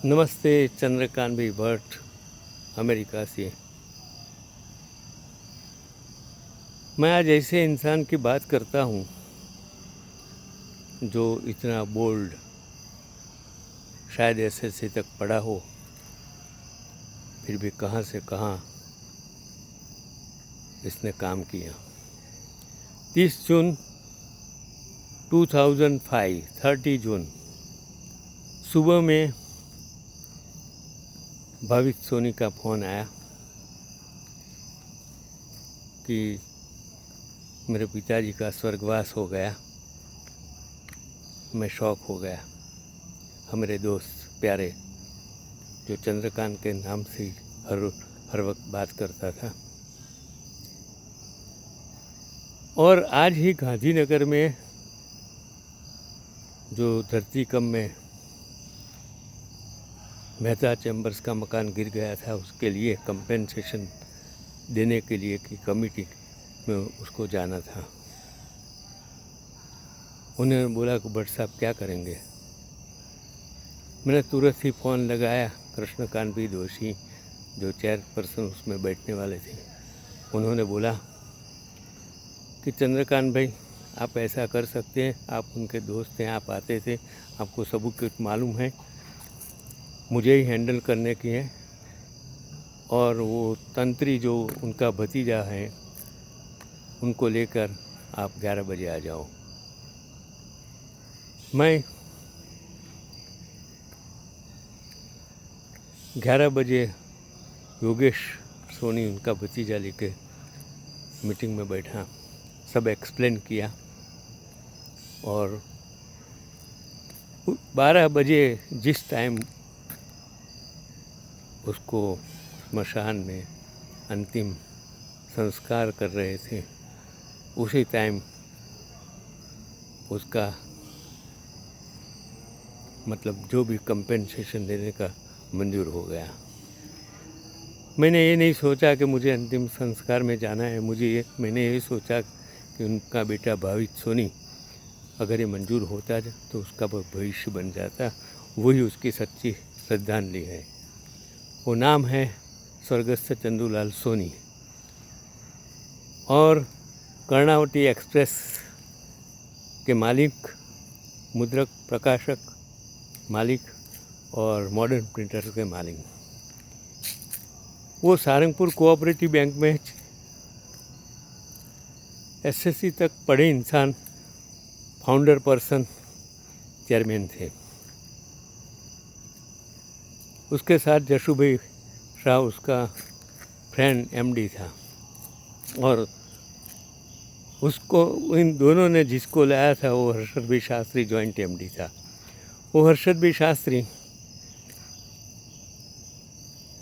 नमस्ते चंद्रकांत भाई भट्ट अमेरिका से। मैं आज ऐसे इंसान की बात करता हूँ जो इतना बोल्ड, शायद एसएससी तक पढ़ा हो, फिर भी कहाँ से कहाँ इसने काम किया। 30 जून 2005, 30 जून सुबह में भावित सोनी का फ़ोन आया कि मेरे पिताजी का स्वर्गवास हो गया। मैं शॉक हो गया। हमारे दोस्त प्यारे जो चंद्रकांत के नाम से हर वक्त बात करता था, और आज ही गांधीनगर में जो धरती कम में मेहता चैम्बर्स का मकान गिर गया था, उसके लिए कंपेंसेशन देने के लिए की कमेटी में उसको जाना था। उन्होंने बोला कि भट्ट साहब क्या करेंगे। मैंने तुरंत ही फ़ोन लगाया कृष्णकांत भी दोषी जो चेयरपर्सन उसमें बैठने वाले थे। उन्होंने बोला कि चंद्रकांत भाई आप ऐसा कर सकते हैं, आप उनके दोस्त हैं, आप आते थे, आपको सब कुछ मालूम है, मुझे ही हैंडल करने की है, और वो तंत्री जो उनका भतीजा है उनको लेकर आप 11 बजे आ जाओ। मैं 11 बजे योगेश सोनी उनका भतीजा लेके मीटिंग में बैठा, सब एक्सप्लेन किया, और 12 बजे जिस टाइम उसको स्मशान में अंतिम संस्कार कर रहे थे, उसी टाइम उसका मतलब जो भी कंपेंसेशन देने का मंजूर हो गया। मैंने ये नहीं सोचा कि मुझे अंतिम संस्कार में जाना है, मैंने ये सोचा कि उनका बेटा भावित सोनी अगर ये मंजूर होता तो उसका भविष्य बन जाता। वही उसकी सच्ची श्रद्धांजलि है। वो नाम है स्वर्गस्थ चंदूलाल सोनी, और कर्णावती एक्सप्रेस के मालिक, मुद्रक प्रकाशक मालिक और मॉडर्न प्रिंटर के मालिक। वो सारंगपुर कोऑपरेटिव बैंक में एसएससी तक पढ़े इंसान, फाउंडर पर्सन, चेयरमैन थे। उसके साथ जशु भाई शाह उसका फ्रेंड एमडी था, और उसको इन दोनों ने जिसको लाया था वो हर्षद भाई शास्त्री जॉइंट एमडी था। वो हर्षद भाई शास्त्री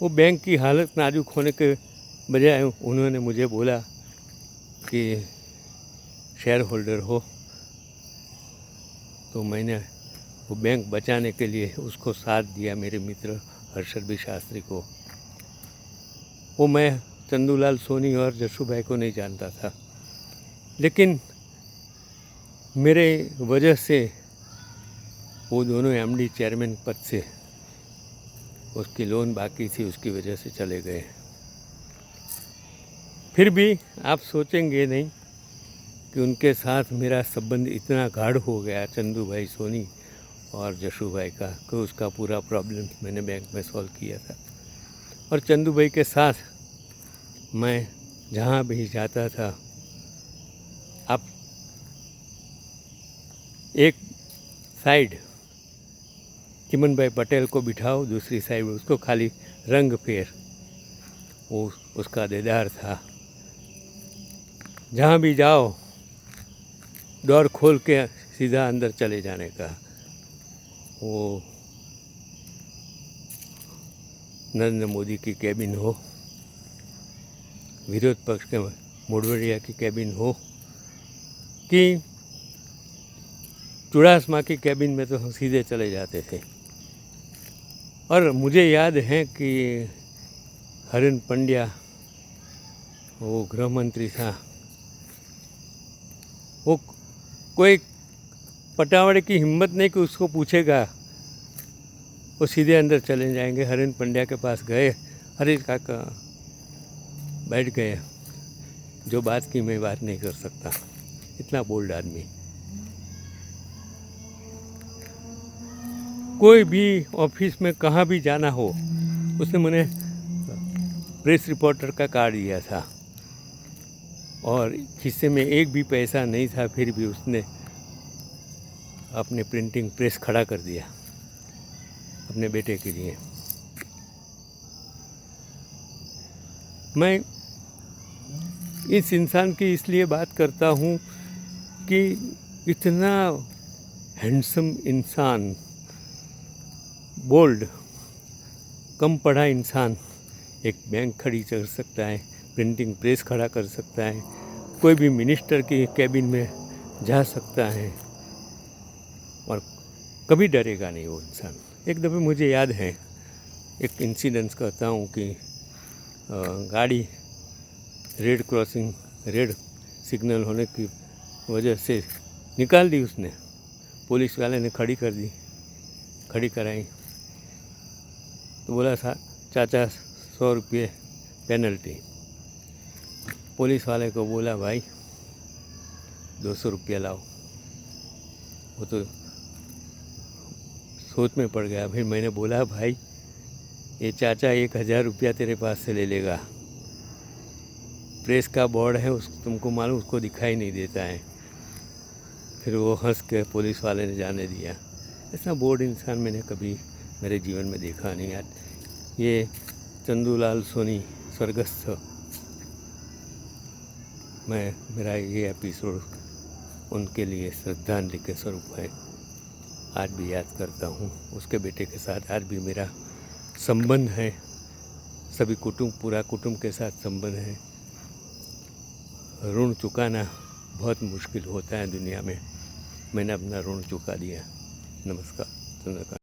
वो बैंक की हालत नाजुक होने के बजाय उन्होंने मुझे बोला कि शेयर होल्डर हो, तो मैंने वो बैंक बचाने के लिए उसको साथ दिया, मेरे मित्र हर्षद भाई शास्त्री को। वो मैं चंदूलाल सोनी और जशु भाई को नहीं जानता था, लेकिन मेरे वजह से वो दोनों एमडी चेयरमैन पद से, उसकी लोन बाकी थी, उसकी वजह से चले गए। फिर भी आप सोचेंगे नहीं कि उनके साथ मेरा संबंध इतना गाढ़ हो गया, चंदू भाई सोनी और जशु भाई का, कि उसका पूरा प्रॉब्लम मैंने बैंक में सॉल्व किया था। और चंदू भाई के साथ मैं जहाँ भी जाता था, आप एक साइड चिमन भाई पटेल को बिठाओ, दूसरी साइड उसको खाली रंग फेर, वो उसका देदार था। जहाँ भी जाओ डोर खोल के सीधा अंदर चले जाने का। वो नरेंद्र मोदी की कैबिन हो, विरोध पक्ष के मोडवरिया की कैबिन हो, कि चुड़ासमा की कैबिन में तो हम सीधे चले जाते थे। और मुझे याद है कि हरिन पंड्या वो गृह मंत्री था, वो कोई पटावाड़े की हिम्मत नहीं कि उसको पूछेगा वो सीधे अंदर चले जाएंगे। हरेंद्र पंड्या के पास गए, अरे काका बैठ गए, जो बात की मैं बात नहीं कर सकता। इतना बोल्ड आदमी। कोई भी ऑफिस में कहाँ भी जाना हो, उसने मुझे प्रेस रिपोर्टर का कार्ड दिया था और खिस्से में एक भी पैसा नहीं था, फिर भी उसने अपने प्रिंटिंग प्रेस खड़ा कर दिया अपने बेटे के लिए। मैं इस इंसान की इसलिए बात करता हूँ कि इतना हैंडसम इंसान, बोल्ड, कम पढ़ा इंसान एक बैंक खड़ी कर सकता है, प्रिंटिंग प्रेस खड़ा कर सकता है, कोई भी मिनिस्टर की कैबिन में जा सकता है और कभी डरेगा नहीं वो इंसान। एक दफ़े मुझे याद है, एक इंसिडेंस कहता हूँ कि गाड़ी रेड क्रॉसिंग, रेड सिग्नल होने की वजह से निकाल दी उसने, पुलिस वाले ने खड़ी कर दी, खड़ी कराई तो बोला चाचा 100 रुपये पेनल्टी। पुलिस वाले को बोला भाई 200 रुपया लाओ। वो तो सोच में पड़ गया। फिर मैंने बोला भाई ये चाचा 1000 रुपया तेरे पास से ले लेगा, प्रेस का बोर्ड है तुमको मालूम, उसको दिखाई नहीं देता है। फिर वो हंस के पुलिस वाले ने जाने दिया। ऐसा बोर्ड इंसान मैंने कभी मेरे जीवन में देखा नहीं। यार ये चंदूलाल सोनी स्वर्गस्थ, मेरा ये एपिसोड उनके लिए श्रद्धांजलि के स्वरूप है। आज भी याद करता हूँ। उसके बेटे के साथ आज भी मेरा संबंध है, सभी पूरा कुटुंब के साथ संबंध है। ऋण चुकाना बहुत मुश्किल होता है दुनिया में, मैंने अपना ऋण चुका दिया। नमस्कार। चंद्रकांत।